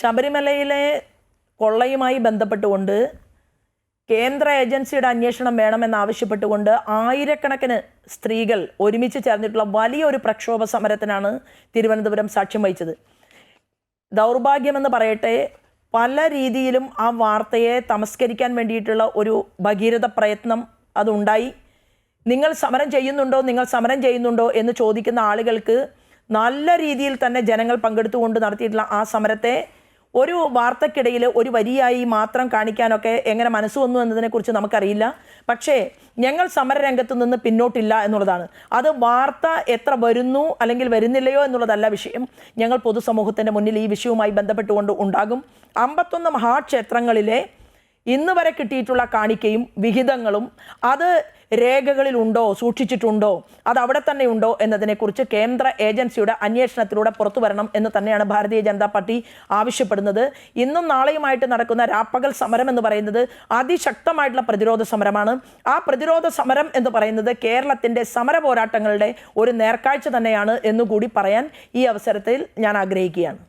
ശബരിമലയിലെ കൊള്ളയുമായി ബന്ധപ്പെട്ടുകൊണ്ട് കേന്ദ്ര ഏജൻസിയുടെ അന്വേഷണം വേണമെന്നാവശ്യപ്പെട്ടുകൊണ്ട് ആയിരക്കണക്കിന് സ്ത്രീകൾ ഒരുമിച്ച് ചേർന്നിട്ടുള്ള വലിയൊരു പ്രക്ഷോഭ സമരത്തിനാണ് തിരുവനന്തപുരം സാക്ഷ്യം വഹിച്ചത്. ദൗർഭാഗ്യമെന്ന് പറയട്ടെ, പല രീതിയിലും ആ വാർത്തയെ തമസ്കരിക്കാൻ വേണ്ടിയിട്ടുള്ള ഒരു ഭഗീരഥ പ്രയത്നം അതുണ്ടായി. നിങ്ങൾ സമരം ചെയ്യുന്നുണ്ടോ എന്ന് ചോദിക്കുന്ന ആളുകൾക്ക് നല്ല രീതിയിൽ തന്നെ ജനങ്ങൾ പങ്കെടുത്തുകൊണ്ട് നടത്തിയിട്ടുള്ള ആ സമരത്തെ ഒരു വാർത്തക്കിടയിൽ ഒരു വരിയായി മാത്രം കാണിക്കാനൊക്കെ എങ്ങനെ മനസ്സ് വന്നു എന്നതിനെക്കുറിച്ച് നമുക്കറിയില്ല. പക്ഷേ ഞങ്ങൾ സമരരംഗത്ത് നിന്ന് പിന്നോട്ടില്ല എന്നുള്ളതാണ്. അത് വാർത്ത എത്ര വരുന്നു അല്ലെങ്കിൽ വരുന്നില്ലയോ എന്നുള്ളതല്ല വിഷയം. ഞങ്ങൾ പൊതുസമൂഹത്തിൻ്റെ മുന്നിൽ ഈ വിഷയവുമായി ബന്ധപ്പെട്ടുകൊണ്ട് ഉണ്ടാകും. 51 മഹാക്ഷേത്രങ്ങളിലെ ഇന്ന് വരെ കിട്ടിയിട്ടുള്ള കാണിക്കയും വിഹിതങ്ങളും അത് രേഖകളിലുണ്ടോ, സൂക്ഷിച്ചിട്ടുണ്ടോ, അത് അവിടെ തന്നെ ഉണ്ടോ എന്നതിനെക്കുറിച്ച് കേന്ദ്ര ഏജൻസിയുടെ അന്വേഷണത്തിലൂടെ പുറത്തു വരണം എന്ന് തന്നെയാണ് ഭാരതീയ ജനതാ പാർട്ടി ആവശ്യപ്പെടുന്നത്. ഇന്നും നാളെയുമായിട്ട് നടക്കുന്ന രാപ്പകൽ സമരം എന്ന് പറയുന്നത് അതിശക്തമായിട്ടുള്ള പ്രതിരോധ സമരമാണ്. ആ പ്രതിരോധ സമരം എന്ന് പറയുന്നത് കേരളത്തിൻ്റെ സമര പോരാട്ടങ്ങളുടെ ഒരു നേർക്കാഴ്ച തന്നെയാണ് എന്നുകൂടി പറയാൻ ഈ അവസരത്തിൽ ഞാൻ ആഗ്രഹിക്കുകയാണ്.